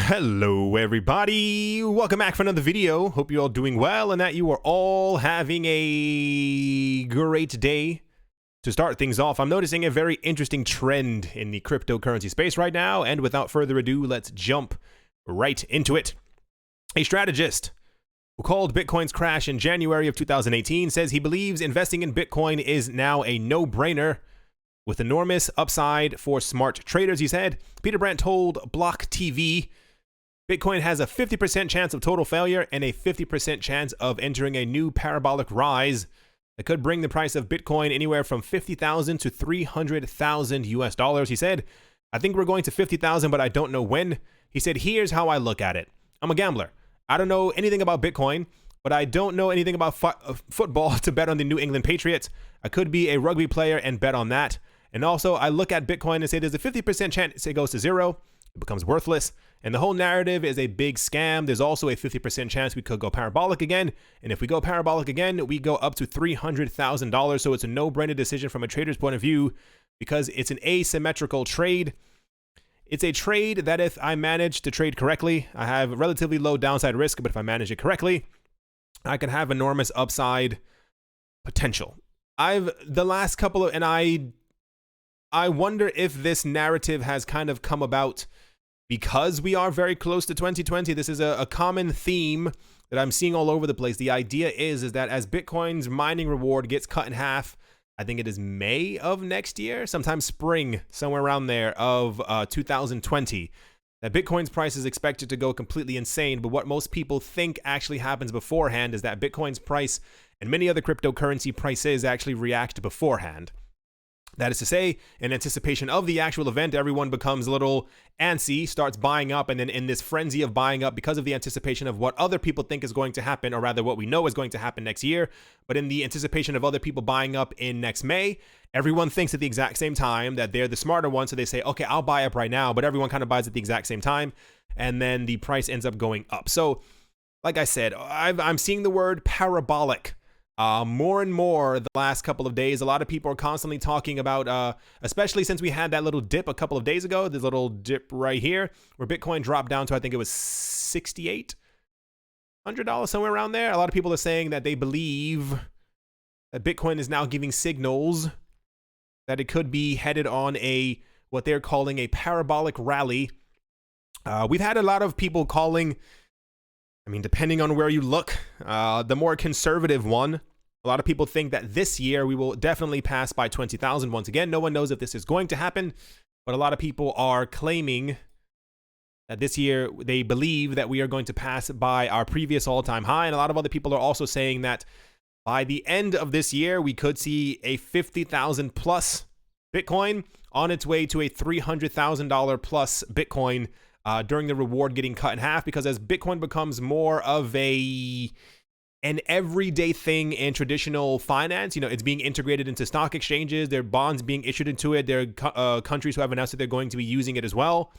Hello everybody, welcome back for another video. Hope you're all doing well and that you are all having a great day. To start things off, I'm noticing a very interesting trend in the cryptocurrency space right now, and without further ado, let's jump right into it. A strategist who called Bitcoin's crash in January of 2018 says he believes investing in Bitcoin is now a no-brainer with enormous upside for smart traders. He said, Peter Brandt told Block TV, Bitcoin has a 50% chance of total failure and a 50% chance of entering a new parabolic rise that could bring the price of Bitcoin anywhere from 50,000 to 300,000 US dollars. He said, I think we're going to 50,000, but I don't know when. He said, here's how I look at it. I'm a gambler. I don't know anything about Bitcoin, but I don't know anything about football to bet on the New England Patriots. I could be a rugby player and bet on that. And also, I look at Bitcoin and say there's a 50% chance it goes to zero, it becomes worthless, and the whole narrative is a big scam. There's also a 50% chance we could go parabolic again, and if we go parabolic again, we go up to $300,000, so it's a no-brainer decision from a trader's point of view because it's an asymmetrical trade. It's a trade that if I manage to trade correctly, I have relatively low downside risk, but if I manage it correctly, I can have enormous upside potential. The last couple of, and I wonder if this narrative has kind of come about because we are very close to 2020. This is a common theme that I'm seeing all over the place. The idea is that as Bitcoin's mining reward gets cut in half, I think it is May of next year, sometime spring, somewhere around there of 2020, that Bitcoin's price is expected to go completely insane. But what most people think actually happens beforehand is that Bitcoin's price and many other cryptocurrency prices actually react beforehand. That is to say, in anticipation of the actual event, everyone becomes a little antsy, starts buying up, and then in this frenzy of buying up because of the anticipation of what other people think is going to happen, or rather what we know is going to happen next year, but in the anticipation of other people buying up in next May, everyone thinks at the exact same time that they're the smarter one, so they say, okay, I'll buy up right now, but everyone kind of buys at the exact same time, and then the price ends up going up. So, like I said, I'm seeing the word parabolic more and more the last couple of days. A lot of people are constantly talking about, especially since we had that little dip a couple of days ago, this little dip right here, where Bitcoin dropped down to, I think it was $6,800, somewhere around there. A lot of people are saying that they believe that Bitcoin is now giving signals that it could be headed on what they're calling a parabolic rally. We've had a lot of people calling, I mean, depending on where you look, the more conservative one, a lot of people think that this year we will definitely pass by 20,000 once again. No one knows if this is going to happen, but a lot of people are claiming that this year they believe that we are going to pass by our previous all-time high, and a lot of other people are also saying that by the end of this year, we could see a 50,000 plus Bitcoin on its way to a $300,000 plus Bitcoin during the reward getting cut in half, because as Bitcoin becomes more of an everyday thing in traditional finance, it's being integrated into stock exchanges, there are bonds being issued into it, there are countries who have announced that they're going to be using it as well,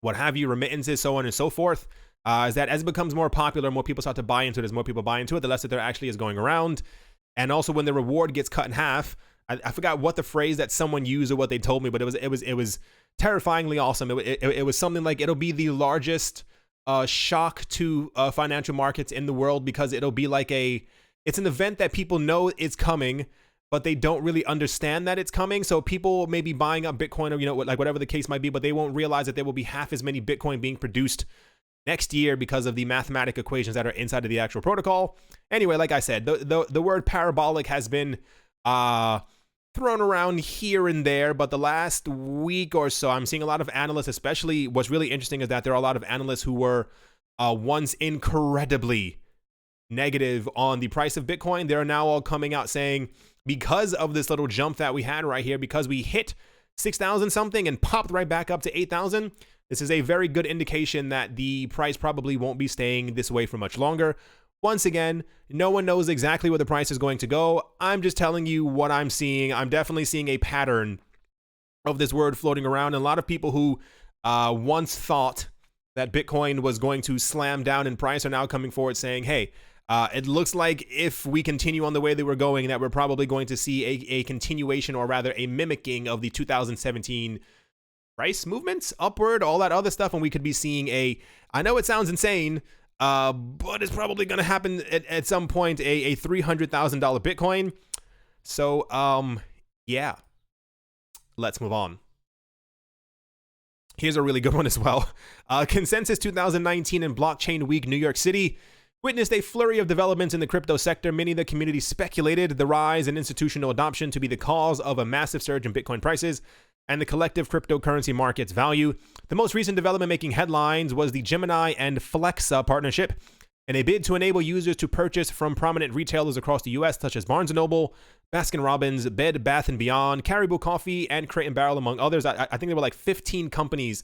what have you, remittances, so on and so forth, is that as it becomes more popular, more people start to buy into it. As more people buy into it, the less that there actually is going around. And also when the reward gets cut in half, I forgot what the phrase that someone used or what they told me, but it was terrifyingly awesome. It was something like, it'll be the largest shock to financial markets in the world, because it'll be like it's an event that people know is coming, but they don't really understand that it's coming. So people may be buying up Bitcoin, or like whatever the case might be, but they won't realize that there will be half as many Bitcoin being produced next year because of the mathematic equations that are inside of the actual protocol. Anyway, like I said, the word parabolic has been thrown around here and there, but the last week or so, I'm seeing a lot of analysts, especially what's really interesting is that there are a lot of analysts who were once incredibly negative on the price of Bitcoin. They're now all coming out saying, because of this little jump that we had right here, because we hit 6,000 something and popped right back up to 8,000, this is a very good indication that the price probably won't be staying this way for much longer. Once again, no one knows exactly where the price is going to go. I'm just telling you what I'm seeing. I'm definitely seeing a pattern of this word floating around. And a lot of people who once thought that Bitcoin was going to slam down in price are now coming forward saying, hey, it looks like if we continue on the way that we're going, that we're probably going to see a continuation, or rather a mimicking of the 2017 price movements upward, all that other stuff, and we could be seeing I know it sounds insane, but it's probably going to happen at some point, a $300,000 Bitcoin. So, yeah, let's move on. Here's a really good one as well. Consensus 2019 and Blockchain Week New York City witnessed a flurry of developments in the crypto sector. Many of the community speculated the rise in institutional adoption to be the cause of a massive surge in Bitcoin prices and the collective cryptocurrency market's value. The most recent development making headlines was the Gemini and Flexa partnership, in a bid to enable users to purchase from prominent retailers across the U.S., such as Barnes & Noble, Baskin-Robbins, Bed Bath & Beyond, Caribou Coffee, and Crate & Barrel, among others. I think there were like 15 companies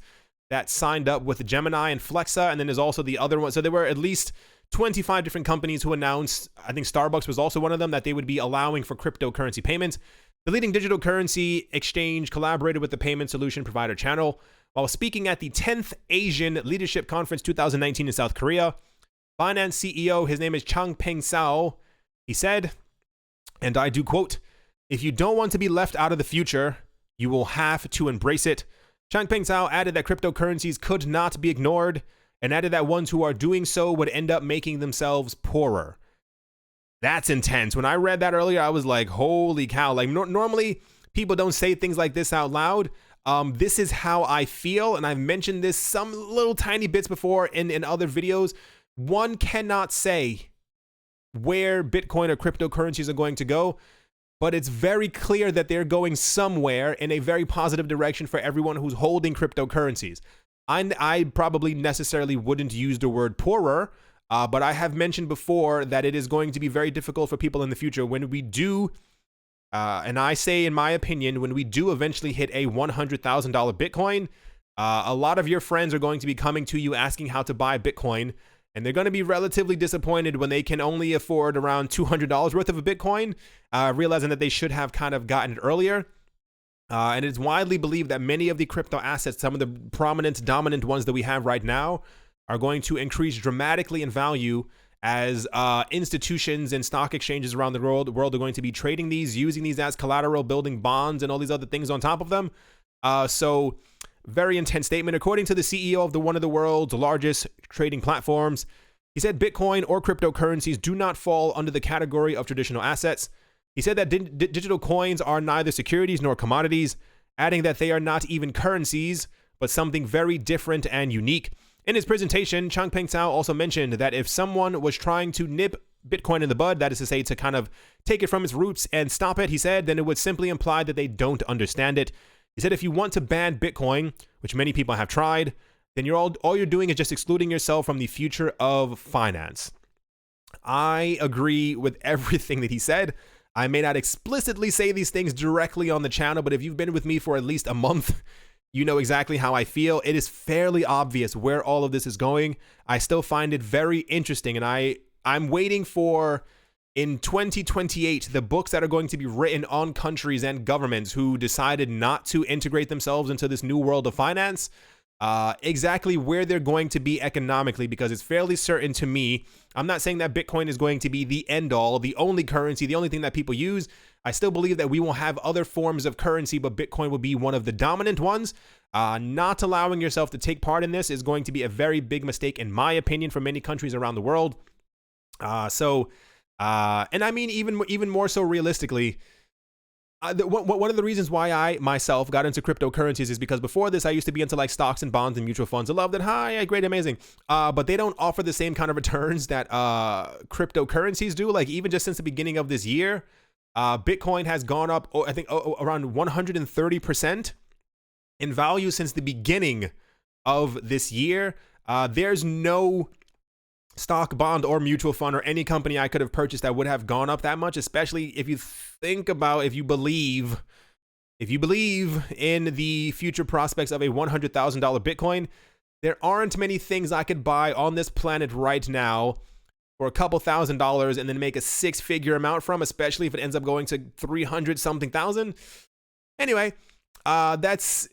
that signed up with Gemini and Flexa, and then there's also the other one. So there were at least 25 different companies who announced, I think Starbucks was also one of them, that they would be allowing for cryptocurrency payments. The leading digital currency exchange collaborated with the payment solution provider Channel. While speaking at the 10th Asian Leadership Conference 2019 in South Korea, Binance CEO, his name is Changpeng Zhao, he said, and I do quote, "If you don't want to be left out of the future, you will have to embrace it." Changpeng Zhao added that cryptocurrencies could not be ignored, and added that ones who are doing so would end up making themselves poorer. That's intense. When I read that earlier, I was like, holy cow. Like, normally people don't say things like this out loud. This is how I feel, and I've mentioned this some little tiny bits before in other videos. One cannot say where Bitcoin or cryptocurrencies are going to go, but it's very clear that they're going somewhere in a very positive direction for everyone who's holding cryptocurrencies. I probably necessarily wouldn't use the word poorer, but I have mentioned before that it is going to be very difficult for people in the future when we do, and I say in my opinion, when we do eventually hit a $100,000 Bitcoin, a lot of your friends are going to be coming to you asking how to buy Bitcoin, and they're going to be relatively disappointed when they can only afford around $200 worth of a Bitcoin, realizing that they should have kind of gotten it earlier. And it's widely believed that many of the crypto assets, some of the prominent, dominant ones that we have right now, are going to increase dramatically in value as institutions and stock exchanges around the world are going to be trading these, using these as collateral, building bonds and all these other things on top of them. So very intense statement. According to the CEO of one of the world's largest trading platforms, he said Bitcoin or cryptocurrencies do not fall under the category of traditional assets. He said that digital coins are neither securities nor commodities, adding that they are not even currencies, but something very different and unique. In his presentation, Changpeng Zhao also mentioned that if someone was trying to nip Bitcoin in the bud, that is to say, to kind of take it from its roots and stop it, he said, then it would simply imply that they don't understand it. He said if you want to ban Bitcoin, which many people have tried, then all you're doing is just excluding yourself from the future of finance. I agree with everything that he said. I may not explicitly say these things directly on the channel, but if you've been with me for at least a month, you know exactly how I feel. It is fairly obvious where all of this is going. I still find it very interesting, and I'm waiting for, in 2028, the books that are going to be written on countries and governments who decided not to integrate themselves into this new world of finance, exactly where they're going to be economically, because it's fairly certain to me. I'm not saying that Bitcoin is going to be the end all, the only currency, the only thing that people use. I still believe that we will have other forms of currency, but Bitcoin will be one of the dominant ones. Not allowing yourself to take part in this is going to be a very big mistake, in my opinion, for many countries around the world. And I mean, even more so realistically, one of the reasons why I myself got into cryptocurrencies is because before this, I used to be into like stocks and bonds and mutual funds. I loved it. Hi, great, amazing. But they don't offer the same kind of returns that cryptocurrencies do. Like even just since the beginning of this year, Bitcoin has gone up, I think, around 130% in value since the beginning of this year. There's no stock, bond, or mutual fund or any company I could have purchased that would have gone up that much, especially if you think about, if you believe in the future prospects of a $100,000 Bitcoin. There aren't many things I could buy on this planet right now for a couple $1,000s and then make a six-figure amount from, especially if it ends up going to 300-something thousand. Anyway, that's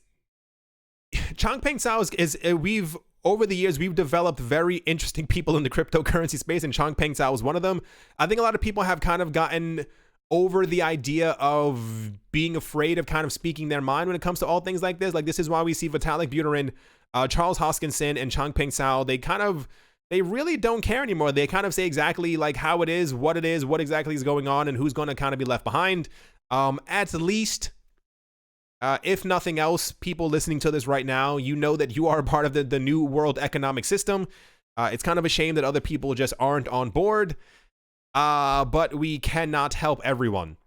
Changpeng Zhao is over the years, we've developed very interesting people in the cryptocurrency space, and Changpeng Zhao was one of them. I think a lot of people have kind of gotten over the idea of being afraid of kind of speaking their mind when it comes to all things like this. Like, this is why we see Vitalik Buterin, Charles Hoskinson, and Changpeng Zhao. They really don't care anymore. They kind of say exactly like how it is, what exactly is going on, and who's going to kind of be left behind. At least, if nothing else, people listening to this right now, you know that you are a part of the new world economic system. It's kind of a shame that other people just aren't on board. But we cannot help everyone.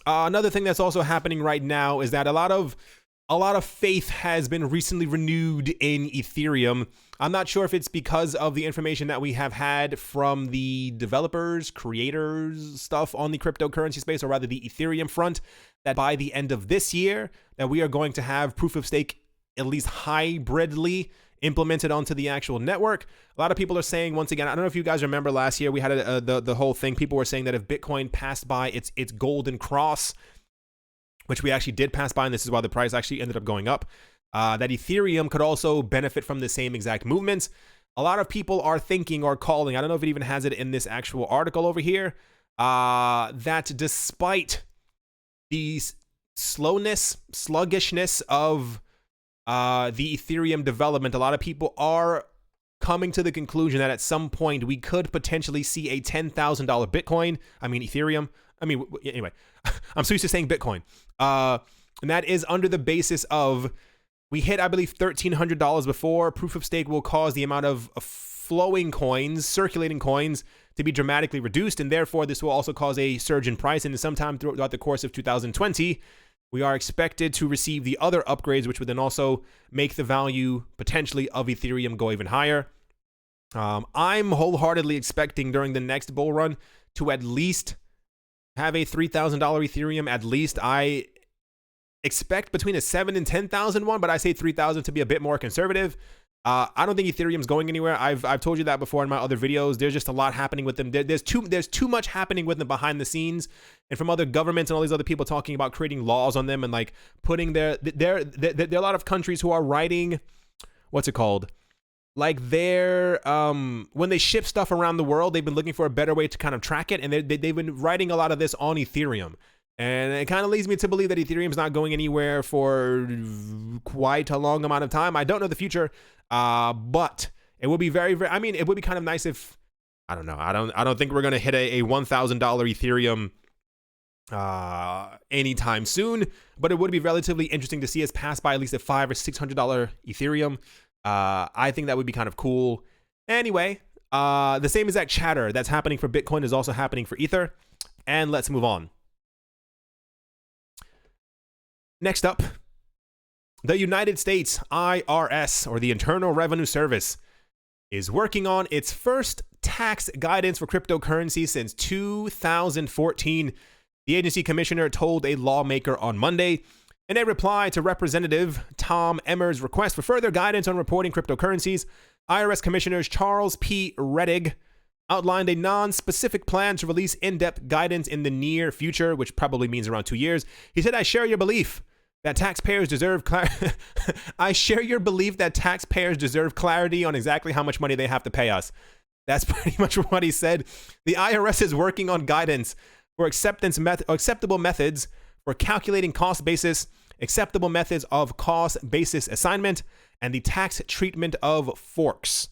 Another thing that's also happening right now is that a lot of faith has been recently renewed in Ethereum. I'm not sure if it's because of the information that we have had from the developers, creators, stuff on the cryptocurrency space, or rather the Ethereum front, that by the end of this year, that we are going to have proof of stake, at least hybridly, implemented onto the actual network. A lot of people are saying, once again, I don't know if you guys remember last year, we had the whole thing. People were saying that if Bitcoin passed by its golden cross, which we actually did pass by, and this is why the price actually ended up going up, that Ethereum could also benefit from the same exact movements. A lot of people are thinking or calling, I don't know if it even has it in this actual article over here, that despite the sluggishness of the Ethereum development, a lot of people are coming to the conclusion that at some point we could potentially see a $10,000 Bitcoin. I mean, Ethereum. I mean, anyway, I'm so used to saying Bitcoin. And that is under the basis of, we hit, I believe, $1,300 before. Proof of stake will cause the amount of flowing coins, circulating coins, to be dramatically reduced. And therefore, this will also cause a surge in price. And sometime throughout the course of 2020, we are expected to receive the other upgrades, which would then also make the value potentially of Ethereum go even higher. I'm wholeheartedly expecting during the next bull run to at least have a $3,000 Ethereum. At least I expect between a $7,000 and $10,000 one, but I say 3,000 to be a bit more conservative. I don't think Ethereum's going anywhere. I've told you that before in my other videos. There's just a lot happening with them. There's too much happening with them behind the scenes, and from other governments and all these other people talking about creating laws on them and like putting there are a lot of countries who are writing, what's it called? Like when they ship stuff around the world, they've been looking for a better way to kind of track it, and they've been writing a lot of this on Ethereum. And it kind of leads me to believe that Ethereum's not going anywhere for quite a long amount of time. I don't know the future, but it would be very, very, I mean, it would be kind of nice if, I don't know, I don't think we're going to hit a $1,000 Ethereum anytime soon, but it would be relatively interesting to see us pass by at least a $500 or $600 Ethereum. I think that would be kind of cool. Anyway, the same exact chatter that's happening for Bitcoin is also happening for Ether. And let's move on. Next up, the United States IRS, or the Internal Revenue Service, is working on its first tax guidance for cryptocurrency since 2014. The agency commissioner told a lawmaker on Monday. In a reply to Representative Tom Emmer's request for further guidance on reporting cryptocurrencies, IRS Commissioners Charles P. Rettig outlined a non-specific plan to release in-depth guidance in the near future, which probably means around 2 years. He said, I share your belief that taxpayers deserve clarity on exactly how much money they have to pay us. That's pretty much what he said. The IRS is working on guidance for acceptable methods for calculating cost basis, acceptable methods of cost basis assignment, and the tax treatment of forks.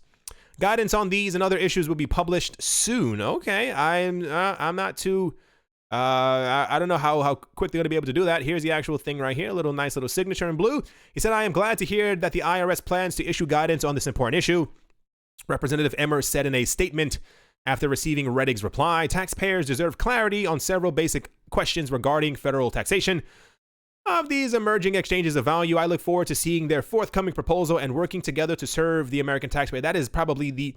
Guidance on these and other issues will be published soon. Okay, I'm not too. I don't know how quick they're going to be able to do that. Here's the actual thing right here, a little nice little signature in blue. He said, I am glad to hear that the IRS plans to issue guidance on this important issue. Representative Emmer said in a statement after receiving Rettig's reply, taxpayers deserve clarity on several basic questions regarding federal taxation of these emerging exchanges of value. I look forward to seeing their forthcoming proposal and working together to serve the American taxpayer. That is probably the,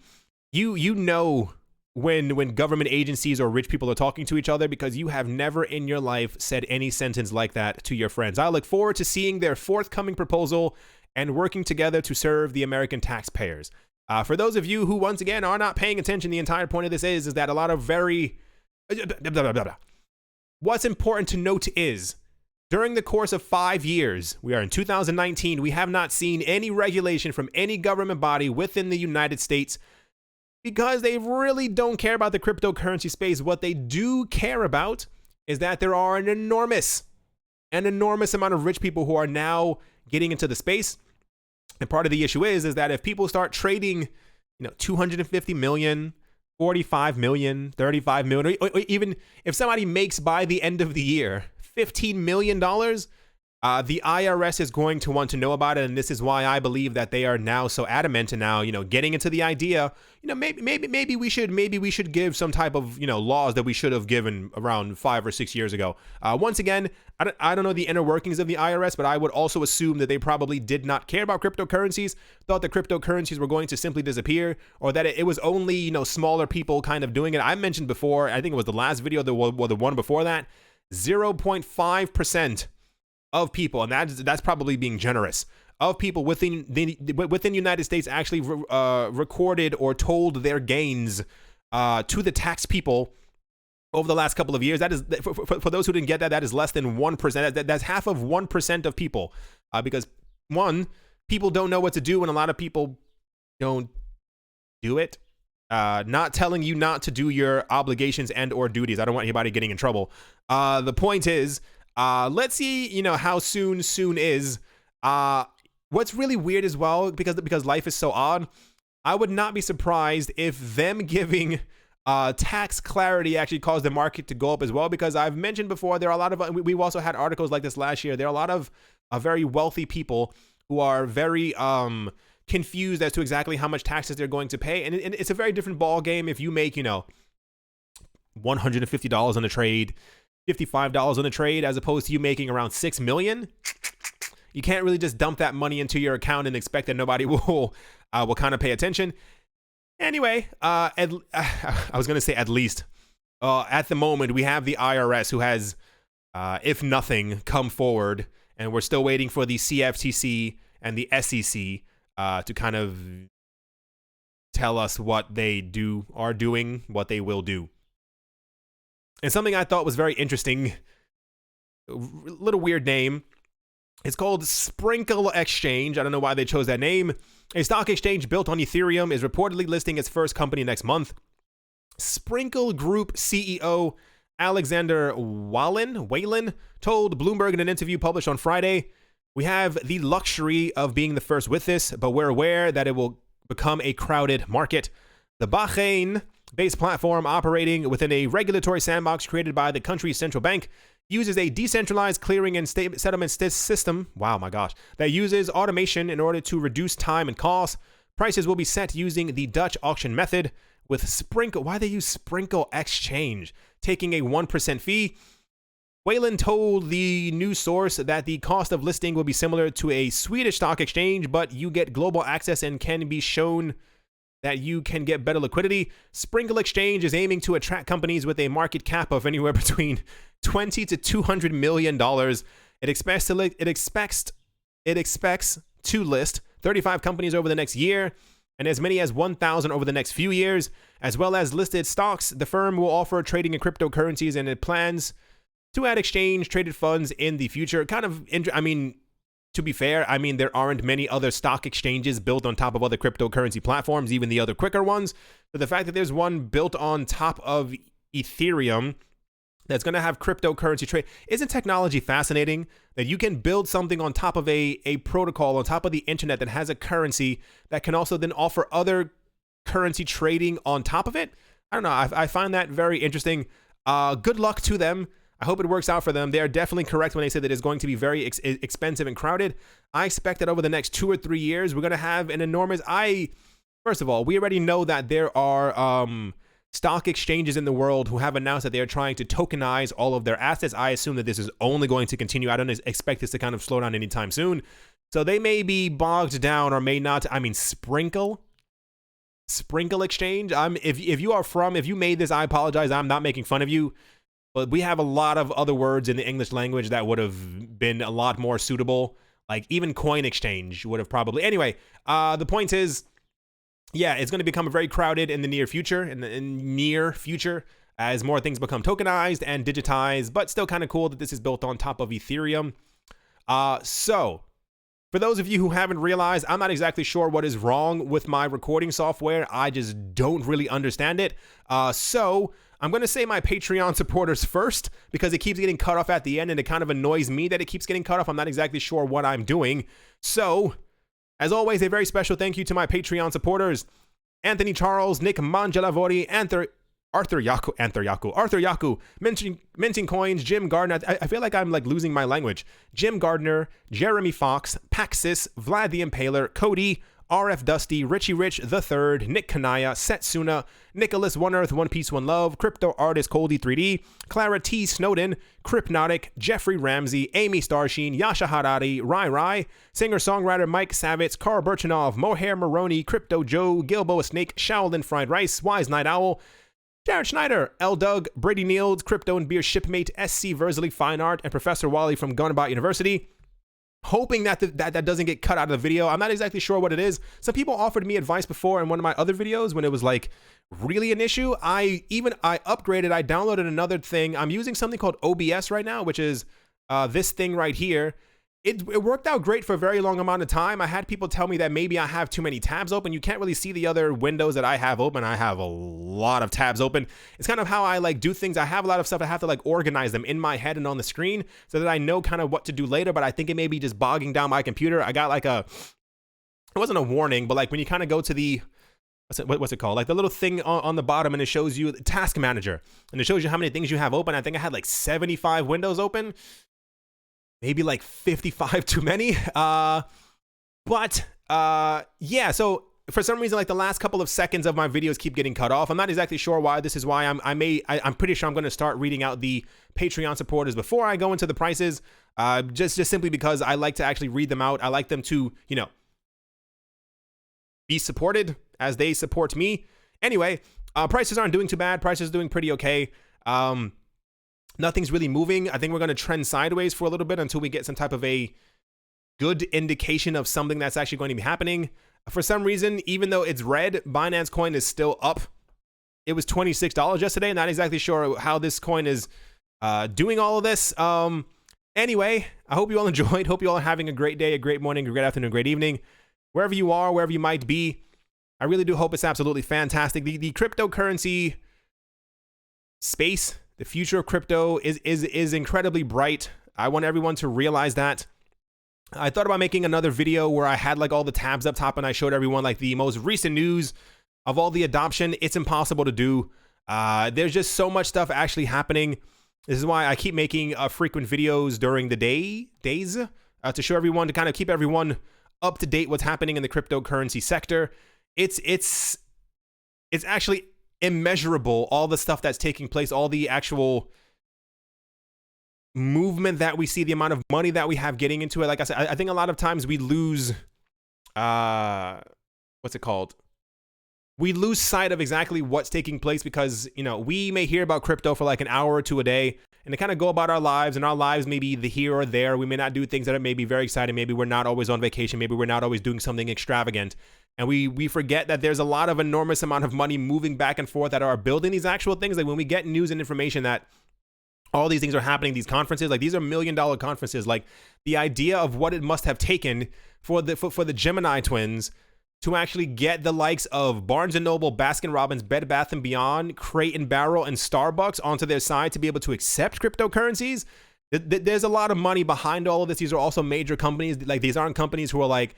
you know, when government agencies or rich people are talking to each other, because you have never in your life said any sentence like that to your friends. I look forward to seeing their forthcoming proposal and working together to serve the American taxpayers. For those of you who, once again, are not paying attention, the entire point of this is that a lot of very... What's important to note is, during the course of 5 years, we are in 2019, we have not seen any regulation from any government body within the United States because they really don't care about the cryptocurrency space. What they do care about is that there are an enormous amount of rich people who are now getting into the space. And part of the issue is that if people start trading, 250 million, 45 million, 35 million, or even if somebody makes by the end of the year $15 million, the IRS is going to want to know about it. And this is why I believe that they are now so adamant and now, getting into the idea, maybe we should give some type of, laws that we should have given around 5 or 6 years ago. Once again, I don't know the inner workings of the IRS, but I would also assume that they probably did not care about cryptocurrencies, thought that cryptocurrencies were going to simply disappear, or that it was only, smaller people kind of doing it. I mentioned before, I think it was the last video, the one before that, 0.5% of people, and that's probably being generous, of people within the United States actually recorded or told their gains to the tax people over the last couple of years. That is, for those who didn't get that, that is less than 1%. That's half of 1% of people, because people don't know what to do, and a lot of people don't do it. Not telling you not to do your obligations and or duties. I don't want anybody getting in trouble. The point is, let's see, how soon is. What's really weird as well, because life is so odd, I would not be surprised if them giving tax clarity actually caused the market to go up as well, because I've mentioned before, there are a lot of, we've also had articles like this last year, there are a lot of very wealthy people who are very confused as to exactly how much taxes they're going to pay, and it's a very different ball game if you make, $150 on a trade, $55 on a trade, as opposed to you making around $6 million. You can't really just dump that money into your account and expect that nobody will kind of pay attention. Anyway, I was going to say at least. At the moment, we have the IRS who has, if nothing, come forward, and we're still waiting for the CFTC and the SEC to kind of tell us what they are doing, what they will do. And something I thought was very interesting, little weird name. It's called SprinkleXchange. I don't know why they chose that name. A stock exchange built on Ethereum is reportedly listing its first company next month. Sprinkle Group CEO Alexander Whalen told Bloomberg in an interview published on Friday, "We have the luxury of being the first with this, but we're aware that it will become a crowded market. The Bahrain-based platform, operating within a regulatory sandbox created by the country's central bank, uses a decentralized clearing and settlement system, that uses automation in order to reduce time and cost. Prices will be set using the Dutch auction method, with SprinkleXchange taking a 1% fee. Whalen told the news source that the cost of listing will be similar to a Swedish stock exchange, but you get global access and can be shown that you can get better liquidity. SprinkleXchange is aiming to attract companies with a market cap of anywhere between $20 to $200 million. It expects to list 35 companies over the next year and as many as 1,000 over the next few years, as well as listed stocks. The firm will offer trading in cryptocurrencies, and it plans to add exchange-traded funds in the future. To be fair, there aren't many other stock exchanges built on top of other cryptocurrency platforms, even the other quicker ones. But the fact that there's one built on top of Ethereum that's going to have cryptocurrency trade, isn't technology fascinating? That you can build something on top of a protocol, on top of the internet that has a currency that can also then offer other currency trading on top of it? I don't know. I find that very interesting. Good luck to them. I hope it works out for them. They are definitely correct when they say that it's going to be very expensive and crowded. I expect that over the next 2 or 3 years, we're going to have an enormous... First of all, we already know that there are stock exchanges in the world who have announced that they are trying to tokenize all of their assets. I assume that this is only going to continue. I don't expect this to kind of slow down anytime soon. So they may be bogged down or may not. SprinkleXchange. If you made this, I apologize. I'm not making fun of you. But we have a lot of other words in the English language that would have been a lot more suitable. Like even coin exchange would have probably... Anyway, the point is, yeah, it's going to become very crowded in the near future, as more things become tokenized and digitized, but still kind of cool that this is built on top of Ethereum. So, For those of you who haven't realized, I'm not exactly sure what is wrong with my recording software. I just don't really understand it. So I'm going to say my Patreon supporters first, because it keeps getting cut off at the end, and it kind of annoys me that it keeps getting cut off. I'm not exactly sure what I'm doing. So, as always, a very special thank you to my Patreon supporters: Anthony Charles, Nick Mangialavori, Arthur Yaku, minting coins, Jim Gardner. I feel like I'm like losing my language. Jim Gardner, Jeremy Fox, Paxis, Vlad the Impaler, Cody, RF Dusty, Richie Rich the Third, Nick Kanaya, Setsuna, Nicholas One Earth, One Piece One Love, Crypto Artist Coldy 3D, Clara T Snowden, Crypnotic, Jeffrey Ramsey, Amy Starsheen, Yasha Harari, Rai, singer-songwriter Mike Savitz, Carl Birchinov, Mohair Maroney, Crypto Joe, Gilboa Snake, Shaolin Fried Rice, Wise Night Owl, Jared Schneider, L. Doug, Brady Niels, Crypto and Beer Shipmate, SC Versley Fine Art, and Professor Wally from Gunabot University. Hoping that that doesn't get cut out of the video. I'm not exactly sure what it is. Some people offered me advice before in one of my other videos when it was like really an issue. I upgraded, I downloaded another thing. I'm using something called OBS right now, which is this thing right here. It worked out great for a very long amount of time. I had people tell me that maybe I have too many tabs open. You can't really see the other windows that I have open. I have a lot of tabs open. It's kind of how I like do things. I have a lot of stuff. I have to like organize them in my head and on the screen so that I know kind of what to do later. But I think it may be just bogging down my computer. I got like it wasn't a warning, but like when you kind of go to the, what's it called? Like the little thing on the bottom, and it shows you the task manager, and it shows you how many things you have open. I think I had like 75 windows open. Maybe like 55 too many. Yeah, so for some reason, like the last couple of seconds of my videos keep getting cut off. I'm not exactly sure why. This is why I'm pretty sure I'm going to start reading out the Patreon supporters before I go into the prices. Just simply because I like to actually read them out. I like them to, you know, be supported as they support me. Anyway, prices aren't doing too bad. Prices are doing pretty okay. Nothing's really moving. I think we're going to trend sideways for a little bit until we get some type of a good indication of something that's actually going to be happening. For some reason, even though it's red, Binance coin is still up. It was $26 yesterday. Not exactly sure how this coin is doing all of this. Anyway, I hope you all enjoyed. Hope you all are having a great day, a great morning, a great afternoon, a great evening. Wherever you are, wherever you might be, I really do hope it's absolutely fantastic. The cryptocurrency space, the future of crypto is incredibly bright. I want everyone to realize that. I thought about making another video where I had like all the tabs up top and I showed everyone like the most recent news of all the adoption. It's impossible to do. There's just so much stuff actually happening. This is why I keep making frequent videos during the days to show everyone, to kind of keep everyone up to date what's happening in the cryptocurrency sector. It's actually immeasurable, all the stuff that's taking place, all the actual movement that we see, the amount of money that we have getting into it. Like I said, I think a lot of times we lose what's it called? We lose sight of exactly what's taking place because, you know, we may hear about crypto for like an hour or two a day and to kind of go about our lives, and our lives may be the here or there. We may not do things that are maybe very exciting. Maybe we're not always on vacation. Maybe we're not always doing something extravagant. And we forget that there's a lot of enormous amount of money moving back and forth that are building these actual things. Like when we get news and information that all these things are happening, these conferences, like these are $1 million conferences, like the idea of what it must have taken for the Gemini twins to actually get the likes of Barnes & Noble, Baskin-Robbins, Bed Bath & Beyond, Crate & Barrel, and Starbucks onto their side to be able to accept cryptocurrencies. There's a lot of money behind all of this. These are also major companies. Like these aren't companies who are like,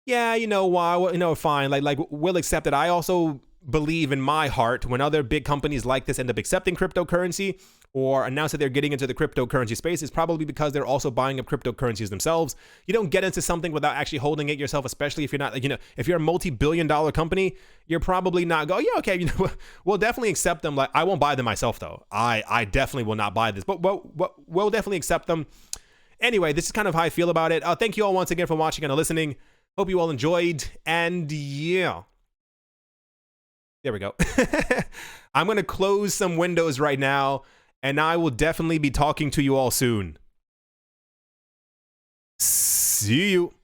yeah, you know why, you know, fine, like we'll accept it. I also believe in my heart when other big companies like this end up accepting cryptocurrency or announce that they're getting into the cryptocurrency space, is probably because they're also buying up cryptocurrencies themselves. You don't get into something without actually holding it yourself, especially if you're not, like, you know, if you're a multi-billion-dollar company, you're probably not go, yeah, okay, you know, we'll definitely accept them. Like, I won't buy them myself though. I definitely will not buy this, but we'll definitely accept them. Anyway, this is kind of how I feel about it. Thank you all once again for watching and listening. Hope you all enjoyed, and yeah. There we go. I'm going to close some windows right now, and I will definitely be talking to you all soon. See you.